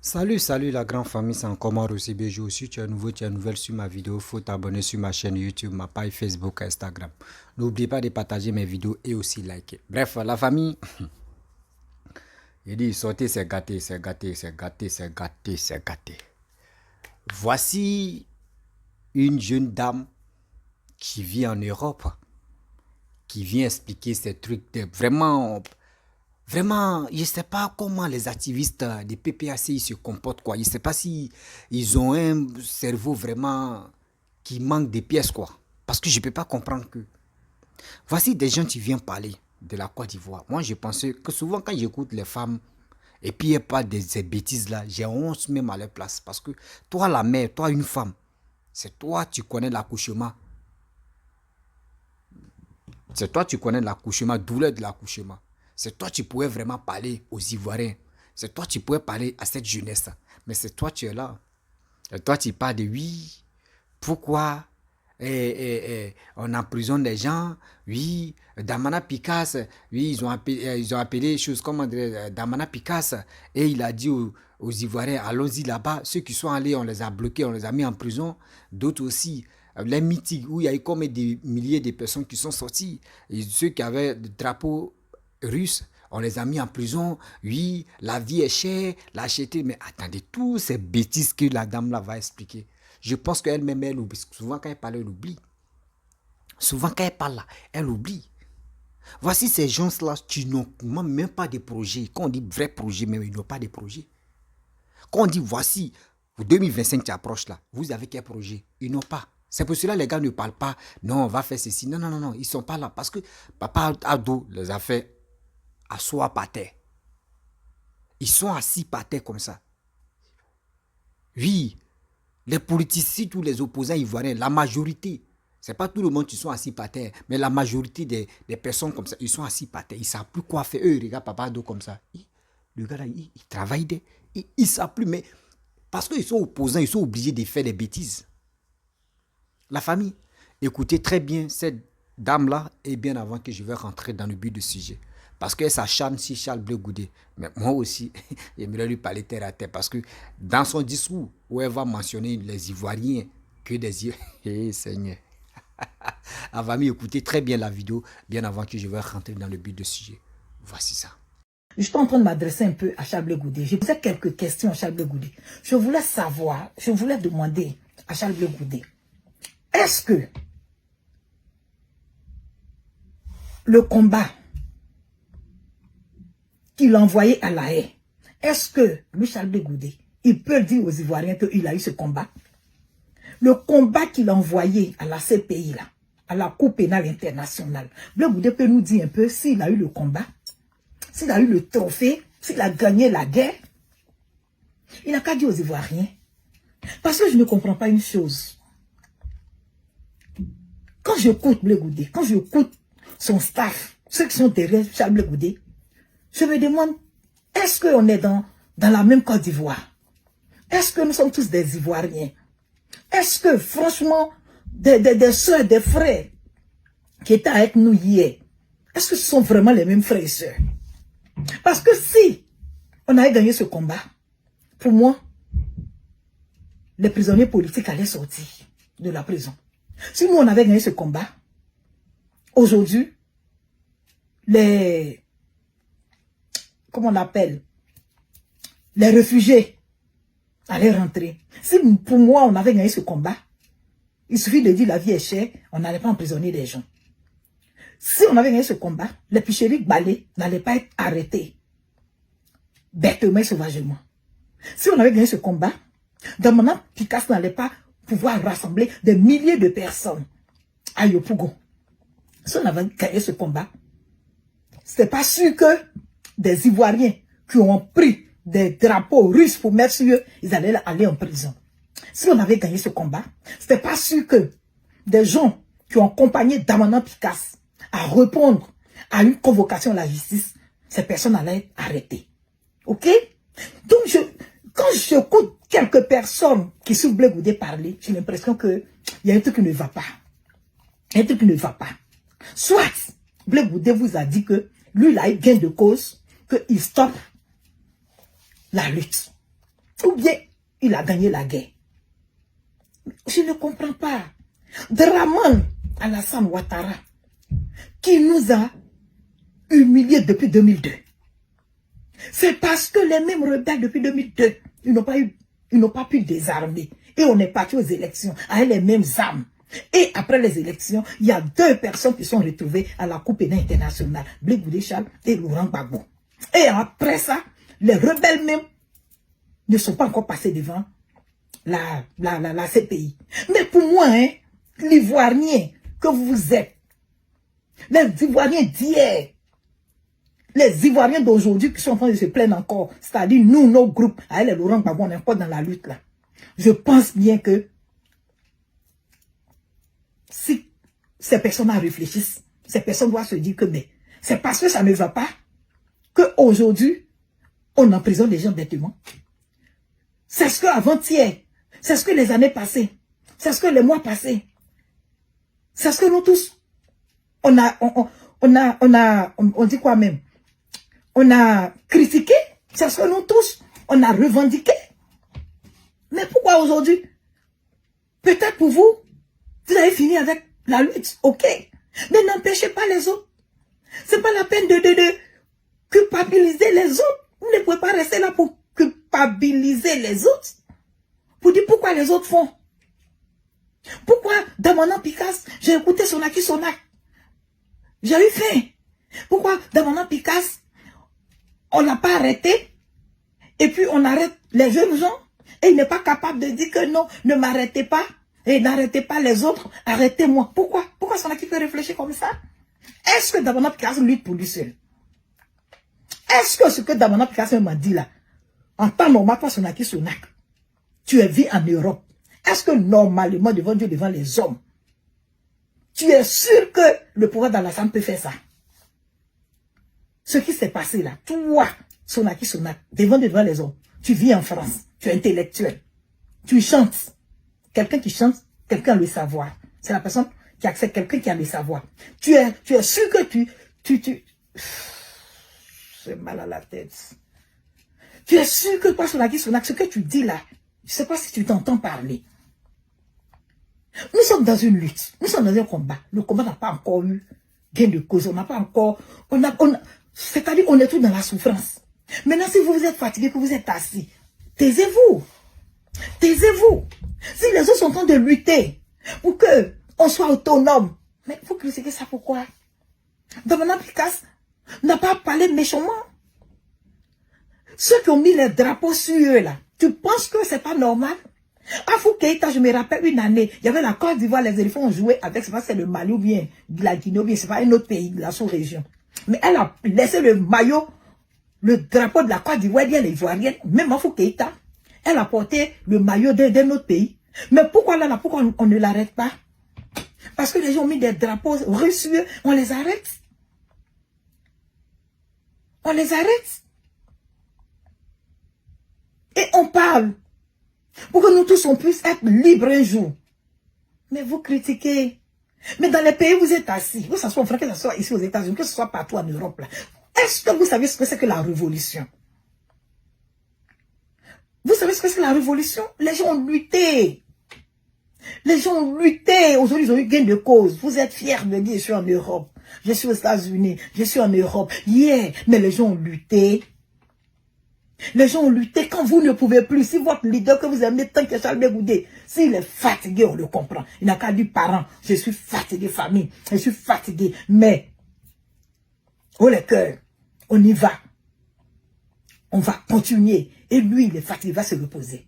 Salut la grande famille, c'est encore moi Rossi Béjou. Si tu es nouveau, tu es nouvelle sur ma vidéo, il faut t'abonner sur ma chaîne YouTube, ma page Facebook, Instagram. N'oublie pas de partager mes vidéos et aussi liker. Bref, la famille, il dit sortez, c'est gâté, c'est gâté, c'est gâté, c'est gâté, c'est gâté. Voici une jeune dame qui vit en Europe, qui vient expliquer ces trucs de vraiment. Vraiment, je ne sais pas comment les activistes des PPAC se comportent, quoi. Je ne sais pas si ils ont un cerveau vraiment qui manque de pièces, quoi. Parce que je ne peux pas comprendre que. Voici des gens qui viennent parler de la Côte d'Ivoire. Moi, je pensais que souvent, quand j'écoute les femmes, et puis il pas de ces bêtises-là, j'ai honte même à leur place. Parce que toi, la mère, toi, une femme, c'est toi, tu connais l'accouchement. C'est toi, tu connais l'accouchement, douleur de l'accouchement. C'est toi, tu pourrais vraiment parler aux Ivoiriens. C'est toi, tu pourrais parler à cette jeunesse. Mais c'est toi, tu es là. Et toi, tu parles de oui. Pourquoi on emprisonne des gens? Oui. Damana Picasso, oui, ils ont appelé les choses comme Damana Picasso. Et il a dit aux Ivoiriens, allons-y là-bas. Ceux qui sont allés, on les a bloqués, on les a mis en prison. D'autres aussi les meetings où il y a eu comme des milliers de personnes qui sont sorties. Et ceux qui avaient des drapeaux russes, on les a mis en prison. Oui, la vie est chère, l'acheter. Mais attendez, toutes ces bêtises que la dame là va expliquer. Je pense qu'elle-même, elle oublie. Souvent quand elle parle, elle oublie. Souvent quand elle parle là, elle oublie. Voici ces gens-là qui n'ont même pas de projet. Quand on dit vrai projet, même ils n'ont pas de projet. Quand on dit voici, 2025 qui approche là, vous avez quel projet? Ils n'ont pas. C'est pour cela que les gars ne parlent pas. Non, on va faire ceci. Non, non, non, non. Ils ne sont pas là. Parce que papa Ado les a fait asseoir par terre. Ils sont assis par terre comme ça. Oui, les politiciens, tous les opposants ivoiriens, la majorité, ce n'est pas tout le monde qui sont assis par terre, mais la majorité des personnes comme ça, ils sont assis par terre. Ils ne savent plus quoi faire. Eux, ils regardent papa Ado comme ça. Le gars là, il travaille. Il ne savent plus. Mais parce qu'ils sont opposants, ils sont obligés de faire des bêtises. La famille, écoutez très bien cette dame-là et bien avant que je vais rentrer dans le but du sujet. Parce qu'elle s'acharne sur Charles Blé Goudé. Mais moi aussi, j'aimerais lui parler terre à terre. Parce que dans son discours, où elle va mentionner les Ivoiriens, que des Ivoiriens. Eh Seigneur. Elle va m'écouter très bien la vidéo, bien avant que je vais rentrer dans le but du sujet. Voici ça. Je suis en train de m'adresser un peu à Charles Blé Goudé. Je posais quelques questions à Charles Blé Goudé. Je voulais savoir, je voulais demander à Charles Blé Goudé, est-ce que le combat qu'il a envoyé à La Haye, est-ce que lui, Charles Blé Goudé, il peut dire aux Ivoiriens qu'il a eu ce combat? Le combat qu'il a envoyé à la CPI, là, à la Cour pénale internationale, Blé Goudé peut nous dire un peu s'il a eu le combat, s'il a eu le trophée, s'il a gagné la guerre. Il n'a qu'à dire aux Ivoiriens. Parce que je ne comprends pas une chose. Quand j'écoute Blé Goudé, quand j'écoute son staff, ceux qui sont derrière Charles Blé Goudé, je me demande, est-ce qu'on est dans la même Côte d'Ivoire? Est-ce que nous sommes tous des Ivoiriens? Est-ce que, franchement, des soeurs, des frères qui étaient avec nous hier, est-ce que ce sont vraiment les mêmes frères et sœurs? Parce que si on avait gagné ce combat, pour moi, les prisonniers politiques allaient sortir de la prison. Si nous, on avait gagné ce combat, aujourd'hui, comment on appelle, les réfugiés allaient rentrer. Si pour moi, on avait gagné ce combat, il suffit de dire la vie est chère, on n'allait pas emprisonner les gens. Si on avait gagné ce combat, les picheries balais n'allaient pas être arrêtés bêtement et sauvagement. Si on avait gagné ce combat, Damana Picasso n'allait pas pouvoir rassembler des milliers de personnes à Yopougon. Si on avait gagné ce combat, c'était pas sûr que des Ivoiriens qui ont pris des drapeaux russes pour mettre sur eux, ils allaient aller en prison. Si on avait gagné ce combat, c'était pas sûr que des gens qui ont accompagné Damana Picasso à répondre à une convocation à la justice, ces personnes allaient être arrêtées. Ok? Donc, quand j'écoute quelques personnes qui suivent Blé Goudé parler, j'ai l'impression qu'il y a un truc qui ne va pas. Il y a un truc qui ne va pas. Soit, Blé Goudé vous a dit que lui, il a eu gain de cause, qu'il stoppe la lutte. Ou bien, il a gagné la guerre. Je ne comprends pas. Draman Alassane Ouattara, qui nous a humiliés depuis 2002. C'est parce que les mêmes rebelles depuis 2002, ils n'ont pas pu désarmer. Et on est parti aux élections avec les mêmes armes. Et après les élections, il y a 2 personnes qui sont retrouvées à la Coupe pénale internationale, Blé Goudéchal et Laurent Gbagbo. Et après ça, les rebelles même ne sont pas encore passés devant la CPI. Mais pour moi, hein, l'Ivoirien que vous êtes, les Ivoiriens d'hier, les Ivoiriens d'aujourd'hui qui sont en train de se plaindre encore, c'est-à-dire nous, nos groupes, avec les Laurent Gbagbo, on est encore dans la lutte là. Je pense bien que si ces personnes réfléchissent, ces personnes doivent se dire que c'est parce que ça ne va pas qu'aujourd'hui, on emprisonne les gens bêtement. C'est ce qu'avant-hier, c'est ce que les années passées, c'est ce que les mois passés, c'est ce que nous tous, on dit quoi même? On a critiqué, c'est ce que nous tous, on a revendiqué. Mais pourquoi aujourd'hui? Peut-être pour vous, vous avez fini avec la lutte, ok. Mais n'empêchez pas les autres. C'est pas la peine de culpabiliser les autres. Vous ne pouvez pas rester là pour culpabiliser les autres. Pour dire pourquoi les autres font. Pourquoi dans mon Picasse, j'ai écouté Sonaki Sonak. J'ai eu faim. Pourquoi dans mon Picasse, on n'a pas arrêté. Et puis on arrête les jeunes gens. Et il n'est pas capable de dire que non, ne m'arrêtez pas. Et n'arrêtez pas les autres, arrêtez-moi. Pourquoi? Pourquoi Sonaki peut réfléchir comme ça? Est-ce que Damana Picasso lutte pour lui seul? Est-ce que ce que Damana Picasso m'a dit là, en temps normal, toi Sonaki Sonak, tu es vu en Europe. Est-ce que normalement, devant Dieu, devant les hommes, tu es sûr que le pouvoir d'Alassane peut faire ça? Ce qui s'est passé là, toi, Sonaki Sonak, devant les hommes, tu vis en France, tu es intellectuel, tu chantes. Quelqu'un qui chante, quelqu'un a le savoir. C'est la personne qui accepte quelqu'un qui a le savoir. Tu es sûr que j'ai mal à la tête. Tu es sûr que toi, Sonaki Sonak, ce que tu dis là, je ne sais pas si tu t'entends parler. Nous sommes dans une lutte. Nous sommes dans un combat. Le combat n'a pas encore eu gain de cause. On n'a pas encore... c'est-à-dire qu'on est tous dans la souffrance. Maintenant, si vous êtes fatigué, que vous êtes assis, taisez-vous. Taisez-vous. Si les autres sont en train de lutter pour qu'on soit autonome, mais vous critiquez ça pourquoi? Damana Picasso n'a pas parlé méchamment. Ceux qui ont mis les drapeaux sur eux là, tu penses que c'est pas normal? À Foukeïta, je me rappelle une année, il y avait la Côte d'Ivoire, les éléphants ont joué avec, c'est pas c'est le Mali ou bien la Guinée ou bien c'est pas un autre pays de la sous-région. Mais elle a laissé le maillot, le drapeau de la Côte d'Ivoire, les Ivoiriennes, même à Foukeïta. Elle a porté le maillot d'un autre pays. Mais pourquoi là, pourquoi on ne l'arrête pas? Parce que les gens ont mis des drapeaux russes, on les arrête. On les arrête. Et on parle. Pour que nous tous on puisse être libres un jour. Mais vous critiquez. Mais dans les pays où vous êtes assis, que ce soit en France, que ce soit ici aux États-Unis, que ce soit partout en Europe, est-ce que vous savez ce que c'est que la révolution? Vous savez ce que c'est la révolution? Les gens ont lutté. Les gens ont lutté. Aujourd'hui, ils ont eu gain de cause. Vous êtes fiers de dire, je suis en Europe. Je suis aux États-Unis. Je suis en Europe. Yeah. Mais les gens ont lutté. Les gens ont lutté quand vous ne pouvez plus. Si votre leader que vous aimez tant que Charles Bégoudé, s'il est fatigué, on le comprend. Il n'a qu'à dire parents, je suis fatigué, famille. Je suis fatigué. Mais, oh les cœurs, on y va. On va continuer. Et lui, il est fatigué, il va se reposer.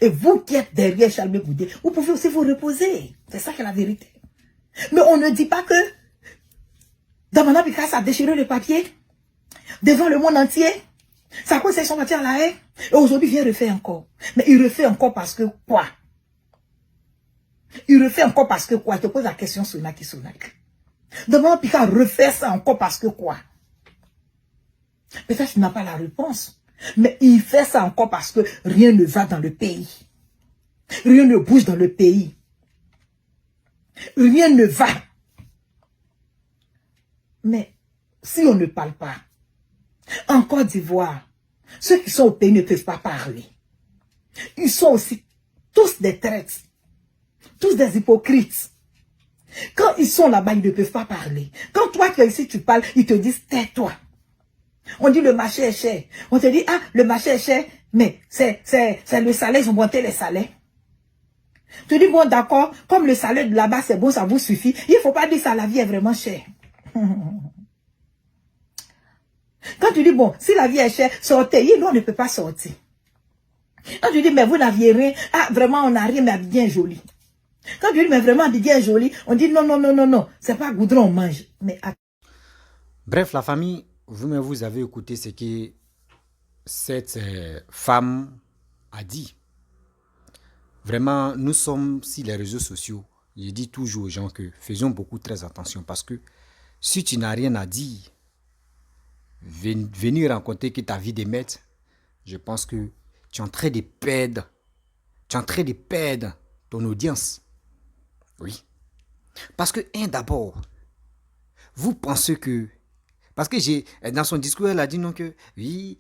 Et vous qui êtes derrière Charles Bégoudé, vous pouvez aussi vous reposer. C'est ça qui est la vérité. Mais on ne dit pas que Damana Picasso a déchiré le papier devant le monde entier. C'est à cause de son matière à la haine. Et aujourd'hui, il vient refaire encore. Mais il refait encore parce que quoi? Il refait encore parce que quoi? Je te pose la question, Sonaki Sonak. Damana Picasso refait ça encore parce que quoi? Peut-être qu'il n'a pas la réponse. Mais il fait ça encore parce que rien ne va dans le pays. Rien ne bouge dans le pays. Rien ne va. Mais si on ne parle pas, en Côte d'Ivoire, ceux qui sont au pays ne peuvent pas parler. Ils sont aussi tous des traîtres. Tous des hypocrites. Quand ils sont là-bas, ils ne peuvent pas parler. Quand toi qui es ici, tu parles, ils te disent tais-toi. On dit le marché est cher. On te dit, ah, le marché est cher, mais c'est le salaire, ils ont monté les salaires. Tu dis, bon, d'accord, comme le salaire de là-bas, c'est bon, ça vous suffit. Il ne faut pas dire ça, la vie est vraiment chère. Quand tu dis, bon, si la vie est chère, sortez. Nous, on ne peut pas sortir. Quand tu dis, mais vous n'aviez rien, ah, vraiment, on n'a rien, mais bien joli. Quand tu dis, mais vraiment, bien joli, on dit, non, non, non, non, non, c'est pas goudron, on mange. Mais... Bref, la famille, vous-même, vous avez écouté ce que cette femme a dit. Vraiment, nous sommes sur les réseaux sociaux. Je dis toujours aux gens que faisons beaucoup très attention parce que si tu n'as rien à dire, venir rencontrer que ta vie de maître, je pense que tu es en train de perdre, ton audience. Oui. Parce que, d'abord, vous pensez que... Parce que dans son discours, elle a dit non que, oui,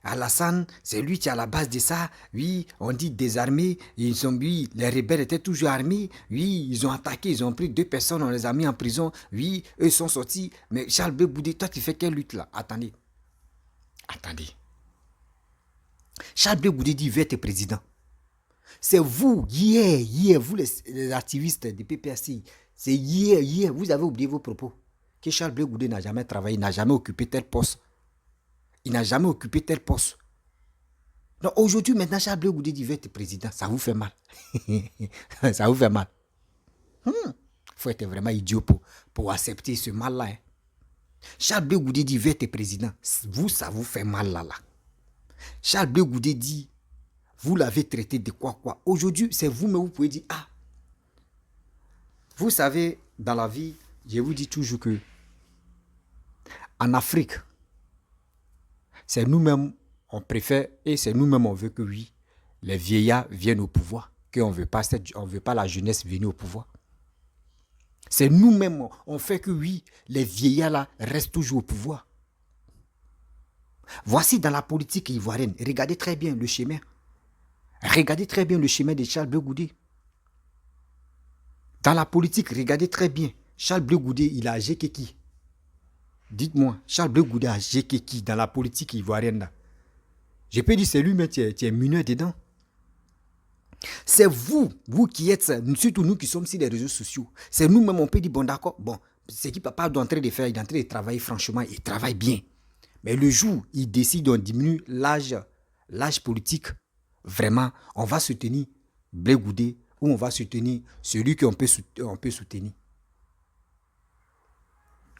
Alassane, c'est lui qui est à la base de ça. Oui, on dit désarmés. Oui, les rebelles étaient toujours armés. Oui, ils ont attaqué, ils ont pris 2 personnes, on les a mis en prison. Oui, eux sont sortis. Mais Charles Blé Goudé, toi, tu fais quelle lutte là? Attendez. Charles Blé Goudé dit, il veut être président. C'est vous, hier, vous les activistes du PPRC, c'est hier, vous avez oublié vos propos. Que Charles Blé Goudé n'a jamais travaillé, n'a jamais occupé tel poste. Il n'a jamais occupé tel poste. Donc aujourd'hui, maintenant, Charles Blé Goudé dit veut être président. Ça vous fait mal. Ça vous fait mal. Il faut être vraiment idiot pour accepter ce mal-là. Hein. Charles Blé Goudé dit veut être président. Vous, ça vous fait mal là. Charles Blé Goudé dit, vous l'avez traité de quoi. Aujourd'hui, c'est vous, mais vous pouvez dire, ah, vous savez, dans la vie, je vous dis toujours que en Afrique, c'est nous-mêmes, on préfère et c'est nous-mêmes, on veut que oui, les vieillards viennent au pouvoir, qu'on ne veut pas la jeunesse venir au pouvoir. C'est nous-mêmes, on fait que oui, les vieillards là restent toujours au pouvoir. Voici dans la politique ivoirienne, regardez très bien le schéma. Regardez très bien le schéma de Charles Blé Goudé. Dans la politique, regardez très bien. Charles Blé Goudé, il a géqué qui? Dites-moi, Charles Blé Goudé a géqué qui dans la politique ivoirienne là? Je peux dire c'est lui, mais tu es mineur dedans. C'est vous qui êtes, surtout nous qui sommes sur les réseaux sociaux. C'est nous-mêmes, on peut dire, bon d'accord, bon, ce qu'il papa est en train de faire, il est en train de travailler franchement, il travaille bien. Mais le jour, il décide d'en diminuer l'âge politique, vraiment, on va soutenir Blé Goudé ou on va soutenir celui qu'on peut soutenir.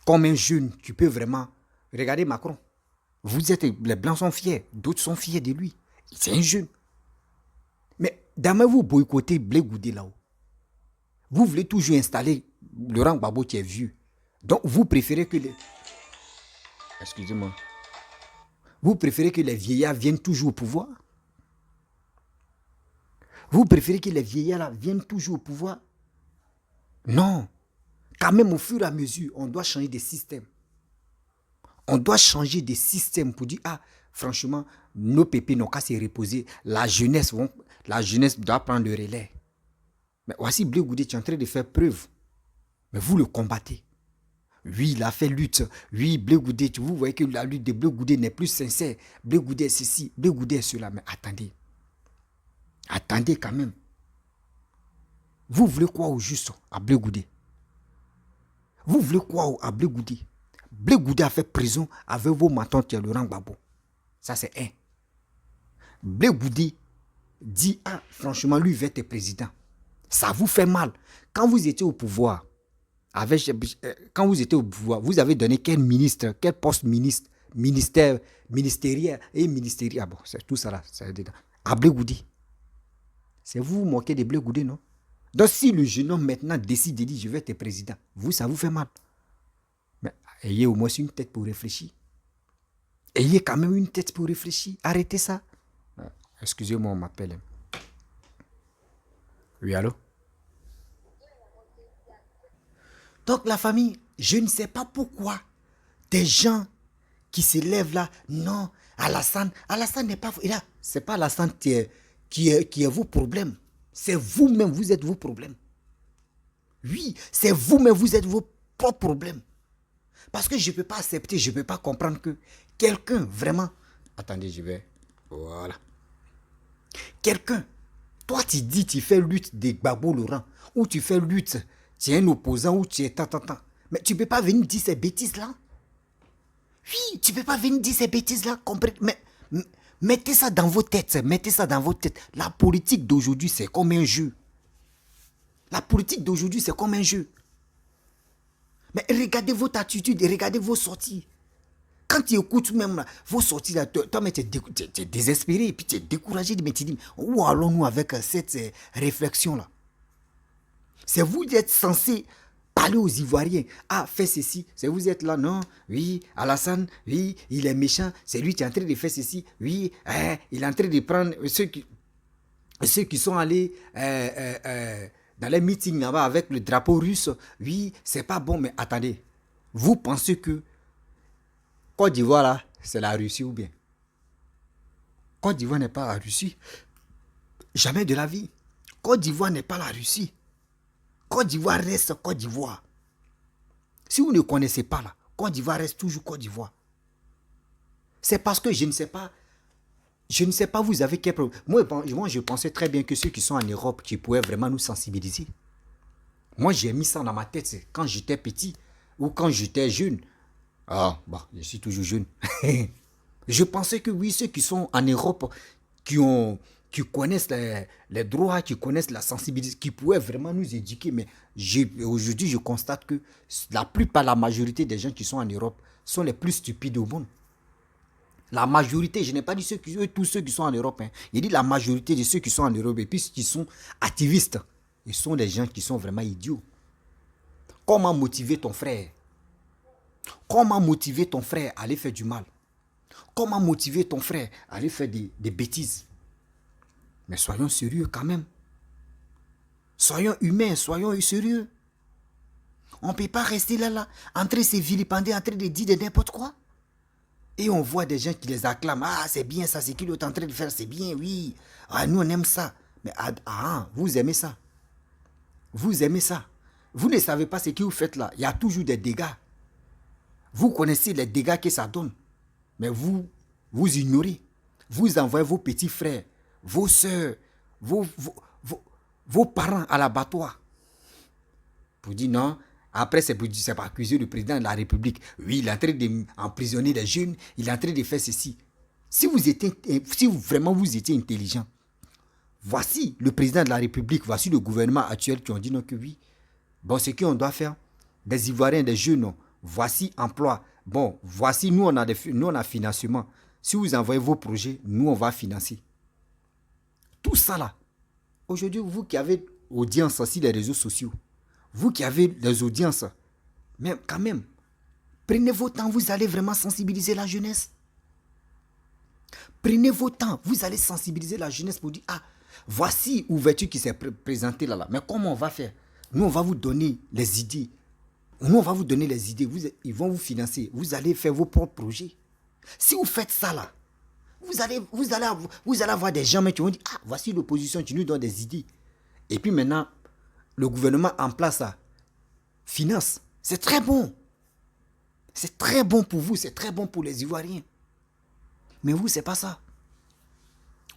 Comme un jeune, tu peux vraiment... Regardez Macron. Les Blancs sont fiers, d'autres sont fiers de lui. C'est un jeune. Mais demain, vous boycottez Blé Goudé là-haut. Vous voulez toujours installer Laurent Gbagbo qui est vieux. Donc, vous préférez que les... Excusez-moi. Vous préférez que les vieillards viennent toujours au pouvoir? Vous préférez que les vieillards là viennent toujours au pouvoir? Non. Quand même, au fur et à mesure, on doit changer des systèmes. On doit changer des systèmes pour dire, ah, franchement, nos pépés n'ont qu'à se reposer. La jeunesse doit prendre le relais. Mais voici Blé Goudé, tu es en train de faire preuve. Mais vous le combattez. Oui, il a fait lutte. Oui, Blé Goudé, vous voyez que la lutte de Blé Goudé n'est plus sincère. Blé Goudé est ceci, Blé Goudé est cela. Mais attendez. Attendez quand même. Vous voulez quoi au juste à Blé Goudé? Vous voulez quoi à Blé Goudé? Blé Goudé a fait prison avec vos matons qui est Laurent Gbagbo. Ça, c'est un. Blé Goudé dit, ah, franchement, lui veut être président. Ça vous fait mal. Quand vous étiez au pouvoir, vous avez donné quel ministre, quel poste ministériel et ministériel. Ah bon, c'est tout ça là, c'est dedans. À Blé Goudé. C'est vous moquez de Blé Goudé, non? Donc, si le jeune homme maintenant décide de dire, je vais être président, vous, ça vous fait mal. Mais ayez au moins une tête pour réfléchir. Ayez quand même une tête pour réfléchir. Arrêtez ça. Excusez-moi, on m'appelle. Oui, allô? Donc, la famille, je ne sais pas pourquoi des gens qui se lèvent là, non, Alassane n'est pas... c'est pas Alassane qui est vos problèmes. C'est vous-même, vous êtes vos problèmes. Oui, c'est vous-même, vous êtes vos propres problèmes. Parce que je ne peux pas accepter, je ne peux pas comprendre que quelqu'un vraiment... Attendez, je vais... Voilà. Quelqu'un, toi tu dis, tu fais lutte des Gbagbo Laurent, ou tu fais lutte, tu es un opposant, ou tu es tant. Mais tu ne peux pas venir dire ces bêtises-là. Oui, tu ne peux pas venir dire ces bêtises-là. Mais mettez ça dans vos têtes, mettez ça dans vos têtes. La politique d'aujourd'hui, c'est comme un jeu. La politique d'aujourd'hui, c'est comme un jeu. Mais regardez votre attitude et regardez vos sorties. Quand tu écoutes même là, vos sorties, là, toi, tu es désespéré et puis tu es découragé. Mais tu dis, où allons-nous avec cette réflexion-là? C'est vous qui êtes censé parler aux Ivoiriens. Ah, fais ceci. C'est vous êtes là, non? Oui, Alassane, oui, il est méchant. C'est lui qui est en train de faire ceci. Oui, il est en train de prendre ceux qui sont allés dans les meetings là-bas avec le drapeau russe. Oui, c'est pas bon, mais attendez. Vous pensez que Côte d'Ivoire, là, c'est la Russie ou bien? Côte d'Ivoire n'est pas la Russie. Jamais de la vie. Côte d'Ivoire n'est pas la Russie. Côte d'Ivoire reste Côte d'Ivoire. Si vous ne connaissez pas là, Côte d'Ivoire reste toujours Côte d'Ivoire. C'est parce que je ne sais pas, vous avez quel problème. Moi, je pensais très bien que ceux qui sont en Europe, qui pouvaient vraiment nous sensibiliser. Moi, j'ai mis ça dans ma tête quand j'étais petit ou quand j'étais jeune. Ah, bah, je suis toujours jeune. Je pensais que oui, ceux qui sont en Europe, qui connaissent les droits, qui connaissent la sensibilité, qui pouvaient vraiment nous éduquer. Mais aujourd'hui, je constate que la majorité des gens qui sont en Europe sont les plus stupides au monde. La majorité, je n'ai pas dit tous ceux qui sont en Europe. Hein. J'ai dit la majorité de ceux qui sont en Europe et puis ceux qui sont activistes. Ils sont des gens qui sont vraiment idiots. Comment motiver ton frère? Comment motiver ton frère à aller faire du mal? Comment motiver ton frère à aller faire des bêtises? Mais soyons sérieux quand même. Soyons humains, soyons sérieux. On ne peut pas rester là, en train de se vilipender, en train de dire de n'importe quoi. Et on voit des gens qui les acclament. Ah, c'est bien ça, c'est qu'il est en train de faire, c'est bien, oui. Ah, nous, on aime ça. Mais vous aimez ça. Vous aimez ça. Vous ne savez pas ce que vous faites là. Il y a toujours des dégâts. Vous connaissez les dégâts que ça donne. Mais vous ignorez. Vous envoyez vos petits frères, vos soeurs, vos parents à l'abattoir. Pour dire non. Après, c'est pour accuser le président de la République. Oui, il est en train d'emprisonner des jeunes. Il est en train de faire ceci. Si vraiment vous étiez intelligent, voici le président de la République, voici le gouvernement actuel qui ont dit non que oui. Bon, ce qu'on doit faire, des Ivoiriens, des jeunes, non. Voici emploi. Bon, voici, nous on a financement. Si vous envoyez vos projets, nous on va financer. Tout ça là. Aujourd'hui, vous qui avez audience sur les réseaux sociaux, vous qui avez des audiences, mais quand même, prenez vos temps, vous allez vraiment sensibiliser la jeunesse. Prenez vos temps, vous allez sensibiliser la jeunesse pour dire, ah, voici l'ouverture qui s'est présentée là. Mais comment on va faire? Nous, on va vous donner les idées. Nous, on va vous donner les idées. Ils vont vous financer. Vous allez faire vos propres projets. Si vous faites ça là, vous allez avoir des gens qui vont dire, ah, voici l'opposition, tu nous donnes des idées. Et puis maintenant, le gouvernement en place ça finance. C'est très bon. C'est très bon pour vous, c'est très bon pour les Ivoiriens. Mais vous, c'est pas ça.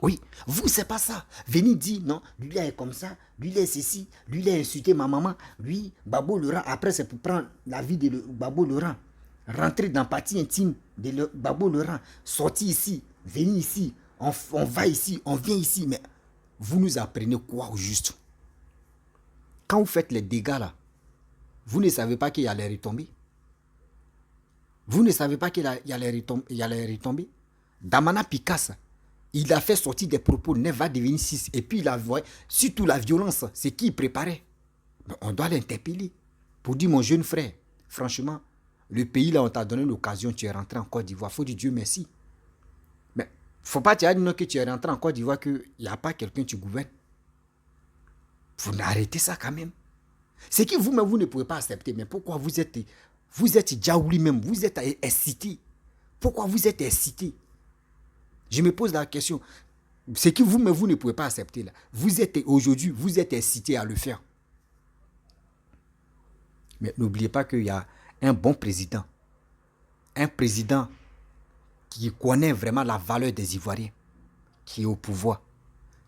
Oui, vous, c'est pas ça. Venez dire, non, lui est comme ça, lui est ceci, lui il a insulté ma maman, lui, Gbagbo Laurent, après c'est pour prendre la vie de Gbagbo Laurent, rentrer dans la partie intime de Gbagbo Laurent, sortir ici, venir ici, on va ici, on vient ici, mais vous nous apprenez quoi au juste? Quand vous faites les dégâts là, vous ne savez pas qu'il y a les retombées. Vous ne savez pas qu'il y a les retombées. Damana Picasso, il a fait sortir des propos, ne va devenir 6. Et puis il a vu, surtout la violence, c'est qui il préparait. Mais on doit l'interpeller. Pour dire, mon jeune frère, franchement, le pays là, on t'a donné l'occasion, tu es rentré en Côte d'Ivoire. Il faut dire Dieu merci. Mais il ne faut pas te dire que tu es rentré en Côte d'Ivoire, qu'il n'y a pas quelqu'un qui gouverne. Vous n'arrêtez ça quand même. C'est que vous-même, vous ne pouvez pas accepter. Mais pourquoi vous êtes Djaouli même, vous êtes excité. Pourquoi vous êtes excité? Je me pose la question. Ce que vous ne pouvez pas accepter là. Aujourd'hui, vous êtes incité à le faire. Mais n'oubliez pas qu'il y a un bon président. Un président qui connaît vraiment la valeur des Ivoiriens, qui est au pouvoir,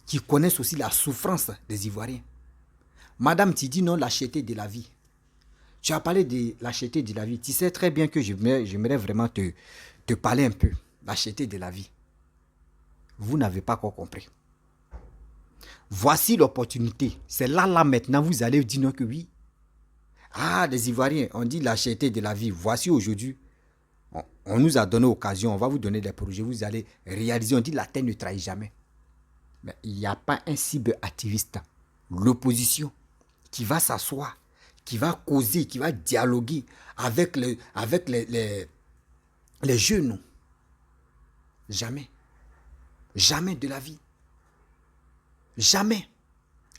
qui connaît aussi la souffrance des Ivoiriens. Madame, tu dis non, la cherté de la vie. Tu as parlé de la cherté de la vie. Tu sais très bien que j'aimerais vraiment te parler un peu. La cherté de la vie. Vous n'avez pas encore compris. Voici l'opportunité. C'est là maintenant, vous allez dire non que oui. Ah, les Ivoiriens, on dit la cherté de la vie. Voici aujourd'hui, on nous a donné l'occasion, on va vous donner des projets, vous allez réaliser. On dit la terre ne trahit jamais. Mais il n'y a pas un cyberactiviste, l'opposition, qui va s'asseoir, qui va causer, qui va dialoguer avec les jeunes. Jamais. Jamais de la vie. Jamais.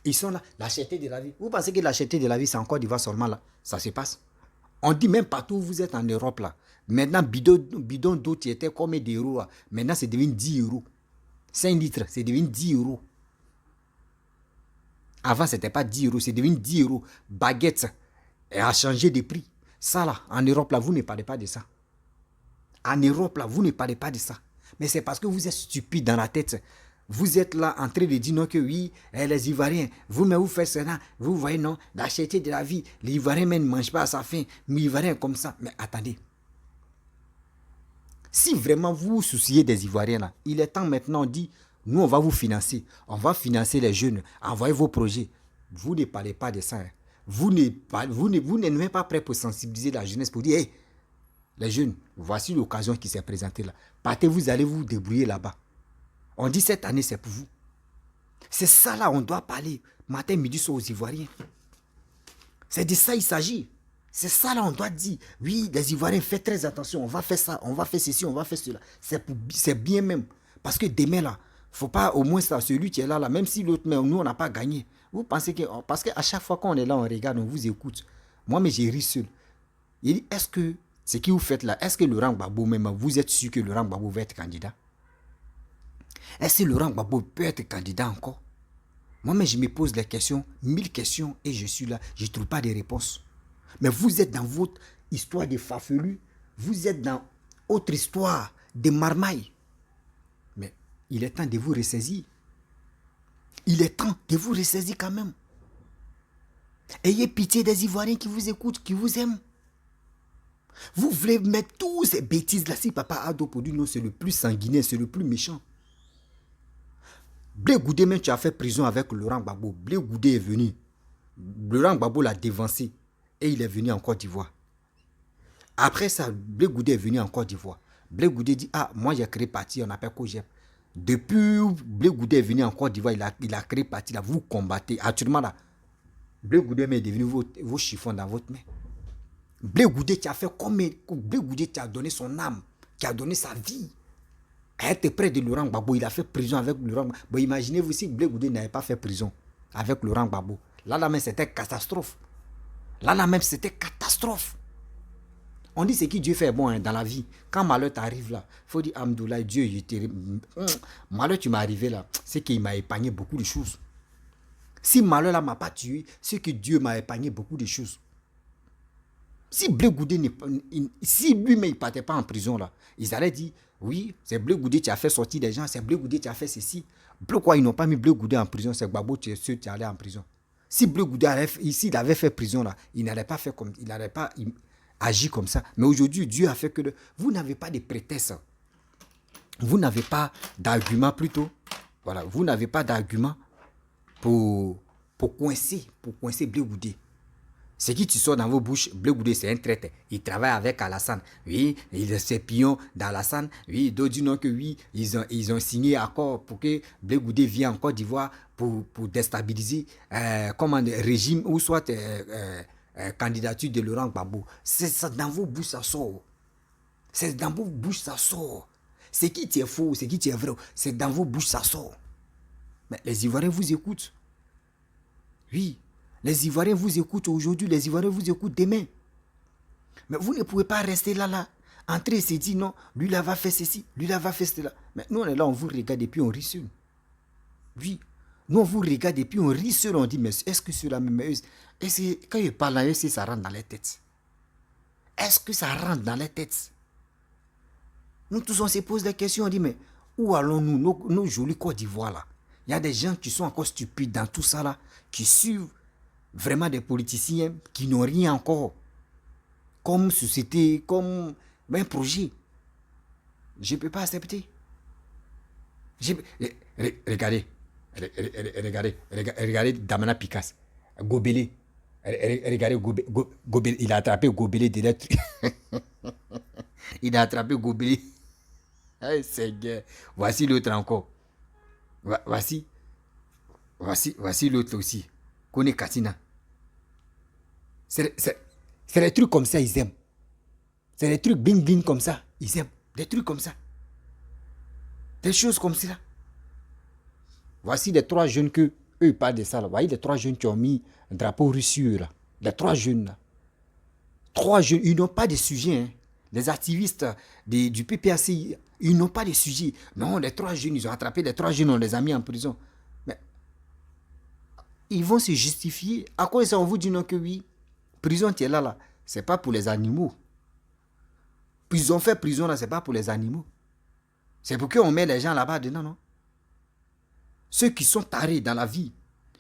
Ils sont là, la cherté de la vie. Vous pensez que la cherté de la vie, c'est en Côte d'Ivoire seulement là? Ça se passe. On dit même partout où vous êtes en Europe là. Maintenant, bidon d'eau qui était comme des euros là. Maintenant, c'est devenu 10 euros. 5 litres, c'est devenu 10 euros. Avant, ce n'était pas 10 euros, c'est devenu 10 euros. Baguette, elle a changé de prix. Ça là, en Europe là, vous ne parlez pas de ça. En Europe là, vous ne parlez pas de ça. Mais c'est parce que vous êtes stupide dans la tête. Vous êtes là en train de dire non que oui, les Ivoiriens, vous faites cela, vous voyez non, la cherté de la vie, les Ivoiriens même ne mangent pas à sa faim, mais les Ivoiriens comme ça. Mais attendez, si vraiment vous vous souciez des Ivoiriens là, il est temps maintenant, on dit, nous on va vous financer, on va financer les jeunes, envoyez vos projets. Vous ne parlez pas de ça. Hein. Vous n'êtes même pas prêt pour sensibiliser la jeunesse, pour dire, hey, les jeunes, voici l'occasion qui s'est présentée là. Partez, vous allez vous débrouiller là-bas. On dit cette année, c'est pour vous. C'est ça là, on doit parler. Matin, midi, soir aux Ivoiriens. C'est de ça il s'agit. C'est ça là, on doit dire. Oui, les Ivoiriens, faites très attention. On va faire ça, on va faire ceci, on va faire cela. C'est bien même. Parce que demain là, faut pas au moins ça, celui qui est là, même si l'autre, mais nous, on n'a pas gagné. Vous pensez que... Parce qu'à chaque fois qu'on est là, on regarde, on vous écoute. Moi, mais j'ai ri seul. Il dit, est-ce que ce que vous faites là, est-ce que Laurent Gbagbo même, vous êtes sûr que Laurent Gbagbo va être candidat? Est-ce que Laurent Gbagbo peut être candidat encore? Moi, mais je me pose les questions, 1000 questions, et je suis là, je ne trouve pas de réponse. Mais vous êtes dans votre histoire de farfelu, vous êtes dans autre histoire de marmaille. Mais il est temps de vous ressaisir. Il est temps de vous ressaisir quand même. Ayez pitié des Ivoiriens qui vous écoutent, qui vous aiment. Vous voulez mettre toutes ces bêtises là, si Papa Ado pour dire non, c'est le plus sanguinaire, c'est le plus méchant. Blé Goudé, même tu as fait prison avec Laurent Gbagbo. Blé Goudé est venu. Laurent Gbagbo l'a dévancé. Et il est venu en Côte d'Ivoire. Après ça, Blé Goudé est venu en Côte d'Ivoire. Blé Goudé dit, ah, moi j'ai créé parti, on appelle Kojep. Depuis Blé Goudé est venu en Côte d'Ivoire, il a créé parti là, vous combattez. Actuellement là, Blé Goudé est devenu vos chiffons dans votre main. Blé Goudé qui a fait comme Blé Goudé qui a donné son âme, qui a donné sa vie. À être près de Laurent Gbagbo, il a fait prison avec Laurent Gbagbo. Bon, imaginez-vous si Blé Goudé n'avait pas fait prison avec Laurent Gbagbo. Là même, c'était catastrophe. Là même, c'était catastrophe. On dit ce que Dieu fait bon hein, dans la vie. Quand malheur t'arrive là, il faut dire Amdoulaye, Dieu, malheur tu m'es arrivé là, c'est qu'il m'a épargné beaucoup de choses. Si malheur là m'a pas tué, c'est que Dieu m'a épargné beaucoup de choses. Si Blé Goudé, si lui-même il partait pas en prison là, ils allaient dire, oui, c'est Blé Goudé qui a fait sortir des gens, c'est Blé Goudé qui a fait ceci. Pourquoi ils n'ont pas mis Blé Goudé en prison? C'est Gbagbo qui est allé en prison. Si Blé Goudé il avait fait prison là, il n'allait pas faire comme, il n'allait pas agir comme ça. Mais aujourd'hui, Dieu a fait que vous n'avez pas de prétexte. Vous n'avez pas d'argument plutôt. Voilà, vous n'avez pas d'argument pour coincer Blé Goudé. Ce qui te sort dans vos bouches, Blé Goudé, c'est un traître. Il travaille avec Alassane. Oui, il est ses pions d'Alassane. Oui, d'autres disent non que oui, ils ont signé accord pour que Blé Goudé vienne en Côte d'Ivoire pour déstabiliser le régime ou soit candidature de Laurent Gbagbo. C'est ça, dans vos bouches, ça sort. C'est dans vos bouches, ça sort. Ce qui est faux, ce qui est vrai, c'est dans vos bouches, ça sort. Mais les Ivoiriens vous écoutent. Oui. Les Ivoiriens vous écoutent aujourd'hui, les Ivoiriens vous écoutent demain. Mais vous ne pouvez pas rester là, entrer et se dire non, lui là va faire ceci, lui là va faire cela. Mais nous on est là, on vous regarde et puis on rit sur. Oui. Nous, on vous regarde et puis on rit seul, on dit, mais est-ce que c'est la même... Est-ce que quand ils parlent, est-ce que ça rentre dans les têtes? Est-ce que ça rentre dans les têtes? Nous tous, on se pose des questions, on dit, mais où allons-nous, nos jolis Côte d'Ivoire là? Il y a des gens qui sont encore stupides dans tout ça là, qui suivent vraiment des politiciens qui n'ont rien encore comme société, comme un projet. Je ne peux pas accepter. Regardez, regardez Damana Picasso, Gobelé. Regardez Gobelé, il a attrapé Gobelé de l'être. Il a attrapé Gobelé. Hey, Seigneur. Voici l'autre encore. Voici l'autre aussi. Kone Katina. C'est des trucs comme ça, ils aiment. C'est des trucs bing bing comme ça, ils aiment. Des trucs comme ça. Des choses comme ça. Voici les 3 jeunes que eux parlent de ça. Là. Voyez les 3 jeunes qui ont mis un drapeau russe là. Les 3 jeunes là. 3 jeunes, ils n'ont pas de sujet. Hein. Les activistes du PPAC, ils n'ont pas de sujet. Non, les 3 jeunes, ils ont attrapé les 3 jeunes, on les a mis en prison. Mais ils vont se justifier. À quoi ça, on vous dit non que oui? Prison, tu es là. C'est pas pour les animaux. Puis ils ont fait prison là, c'est pas pour les animaux. C'est pour qu'on met les gens là-bas dedans, non? Ceux qui sont tarés dans la vie,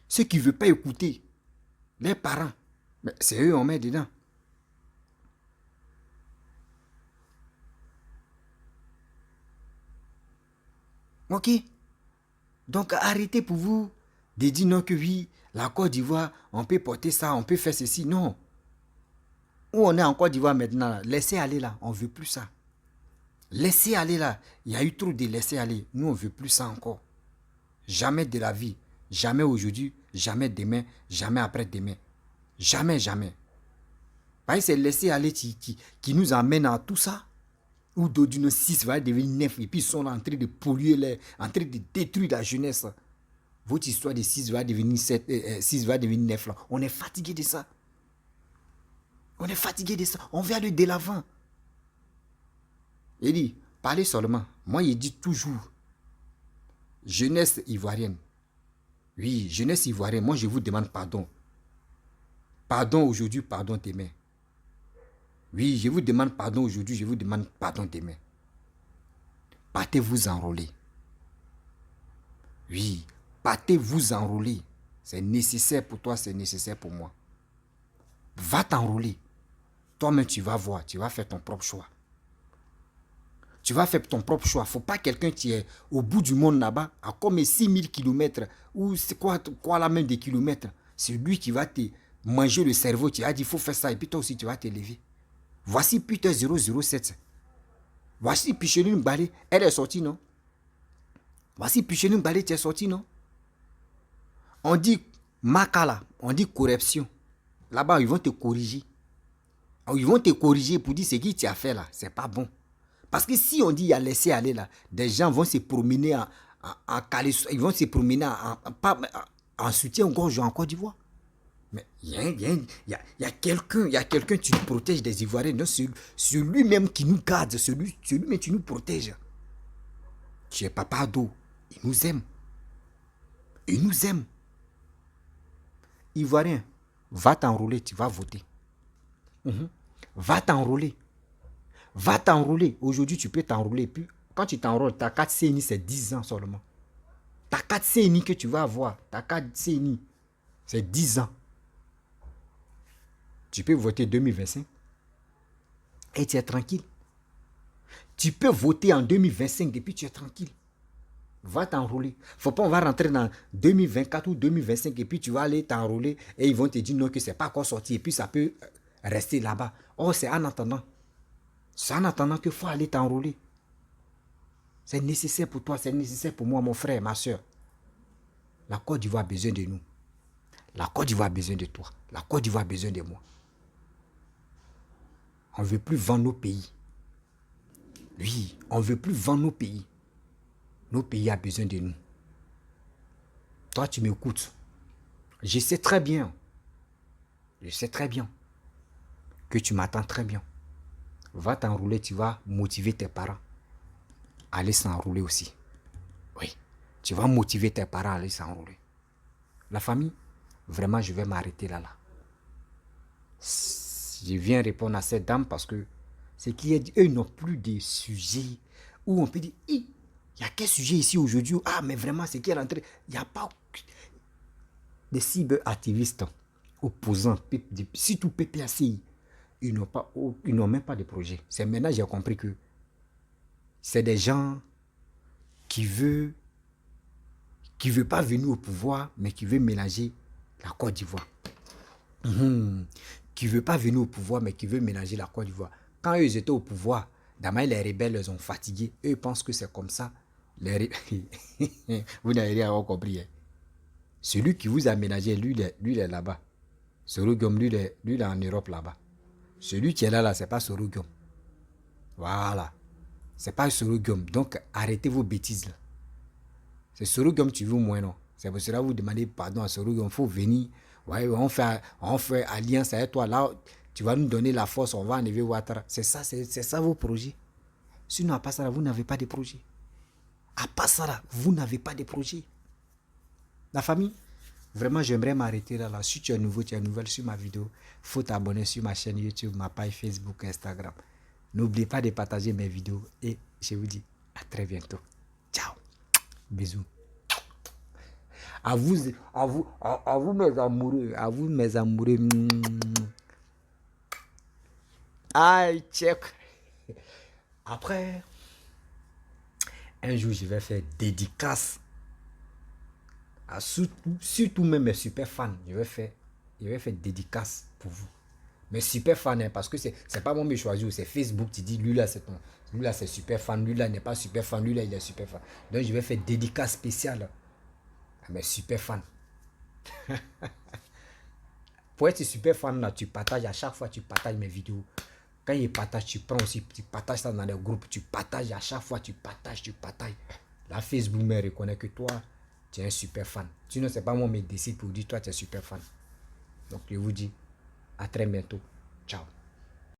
ceux qui ne veulent pas écouter les parents, c'est eux qu'on met dedans. Ok? Donc arrêtez pour vous de dire non que oui, la Côte d'Ivoire, on peut porter ça, on peut faire ceci. Non. Où on est en Côte d'Ivoire maintenant, là, laissez aller là, on ne veut plus ça. Laissez aller là, il y a eu trop de laisser aller. Nous, on ne veut plus ça encore. Jamais de la vie. Jamais aujourd'hui, jamais demain, jamais après-demain. Jamais, jamais. Parce que c'est laisser aller qui nous amène à tout ça. Ou d'une 6 va devenir 9 et puis ils sont en train de polluer, en train de détruire la jeunesse. Votre histoire de 6 va devenir 7, 6 va devenir 9 là. On est fatigué de ça. On est fatigué de ça. On veut aller de l'avant. Il dit, parlez seulement. Moi, il dit toujours, jeunesse ivoirienne. Oui, jeunesse ivoirienne, moi je vous demande pardon. Pardon aujourd'hui, pardon demain. Oui, je vous demande pardon aujourd'hui, je vous demande pardon demain. Partez vous enrôler. Oui, partez vous enrôler. C'est nécessaire pour toi, c'est nécessaire pour moi. Va t'enrôler. Toi-même, tu vas voir, tu vas faire ton propre choix. Tu vas faire ton propre choix. Il ne faut pas quelqu'un qui est au bout du monde là-bas, à comme 6000 km, ou c'est quoi la même des kilomètres. C'est lui qui va te manger le cerveau. Tu vas dire, il faut faire ça, et puis toi aussi, tu vas te lever. Voici Peter 007. Voici Picheline Balé. Elle est sortie, non? Voici Picheline Balé, tu es sorti, non? On dit Makala, on dit corruption. Là-bas, ils vont te corriger. Ils vont te corriger pour dire ce que tu as fait là. C'est pas bon. Parce que si on dit il y a laissé aller là, des gens vont se promener en Californie, ils vont se promener en soutien-gorge en Côte d'Ivoire. Mais il y a quelqu'un qui nous protège des Ivoiriens. Non, c'est lui-même qui nous garde, c'est lui-même qui nous protège. Tu es papa d'eau. Il nous aime. Il nous aime. Ivoirien, va t'enrôler, tu vas voter. Va t'enrôler. Va t'enrôler. Aujourd'hui, tu peux t'enrôler. Puis, quand tu t'enrôles, ta carte CNI, c'est 10 ans seulement. Ta carte CNI que tu vas avoir, ta carte CNI, c'est 10 ans. Tu peux voter 2025 et tu es tranquille. Tu peux voter en 2025 et puis tu es tranquille. Va t'enrôler. Faut pas on va rentrer dans 2024 ou 2025 et puis tu vas aller t'enrôler et ils vont te dire non que c'est pas encore sorti et puis ça peut rester là-bas. Oh, c'est en attendant. C'est en attendant qu'il faut aller t'enrôler. C'est nécessaire pour toi, c'est nécessaire pour moi, mon frère, ma soeur. La Côte d'Ivoire a besoin de nous. La Côte d'Ivoire a besoin de toi. La Côte d'Ivoire a besoin de moi. On ne veut plus vendre nos pays. Oui, on ne veut plus vendre nos pays. Nos pays ont besoin de nous. Toi, tu m'écoutes. Je sais très bien. Je sais très bien que tu m'attends très bien. Va t'enrouler, tu vas motiver tes parents à aller s'enrouler aussi. Oui. Tu vas motiver tes parents à aller s'enrôler. La famille, vraiment, je vais m'arrêter là. Je viens répondre à cette dame parce que c'est qu'eux n'ont plus de sujets où on peut dire, il y a quel sujet ici aujourd'hui? Ah, mais vraiment, c'est qui est rentré? Il n'y a pas des cyberactivistes opposants, surtout PPACI. Ils n'ont même pas de projet. C'est maintenant que j'ai compris que c'est des gens qui veulent pas venir au pouvoir, mais qui veulent mélanger la Côte d'Ivoire. Qui ne veut pas venir au pouvoir, mais qui veut mélanger la Côte d'Ivoire. Quand eux étaient au pouvoir, d'abord les rebelles les ont fatigués. Eux pensent que c'est comme ça. Vous n'avez rien compris. Hein? Celui qui vous a ménagé, lui il est là-bas. Sorogum, lui il est en Europe là-bas. Celui qui est là, c'est pas Sorogum. Voilà. C'est pas Sorogum. Donc, arrêtez vos bêtises là. C'est Sorogum tu veux moins, non? C'est pour cela que vous demandez pardon à Sorogum. Il faut venir. Ouais, on fait alliance avec toi. Là, tu vas nous donner la force. On va enlever Ouattara. C'est ça vos projets. Sinon, à part ça, vous n'avez pas de projet. À part ça, vous n'avez pas de projet. La famille, vraiment, j'aimerais m'arrêter là. Si tu es nouveau, tu es nouvelle sur ma vidéo, il faut t'abonner sur ma chaîne YouTube, ma page Facebook, Instagram. N'oubliez pas de partager mes vidéos et je vous dis à très bientôt. Ciao. Bisous. À vous mes amoureux. À vous mes amoureux. Aïe, check. Après, un jour, je vais faire dédicace à surtout même mes super fans. Je vais faire dédicace pour vous. Mes super fans, hein, parce que c'est pas moi qui choisis, c'est Facebook qui dit lui là c'est super fan, lui là n'est pas super fan, lui là il est super fan. Donc je vais faire dédicace spéciale à mes super fans. Pour être super fan là, tu partages à chaque fois, tu partages mes vidéos. Quand ils partagent, tu prends aussi, tu partages ça dans les groupes, tu partages à chaque fois, tu partages. La Facebook me reconnaît que toi, tu es un super fan. Sinon, c'est pas moi qui me décide pour dire toi, tu es super fan. Donc, je vous dis à très bientôt. Ciao.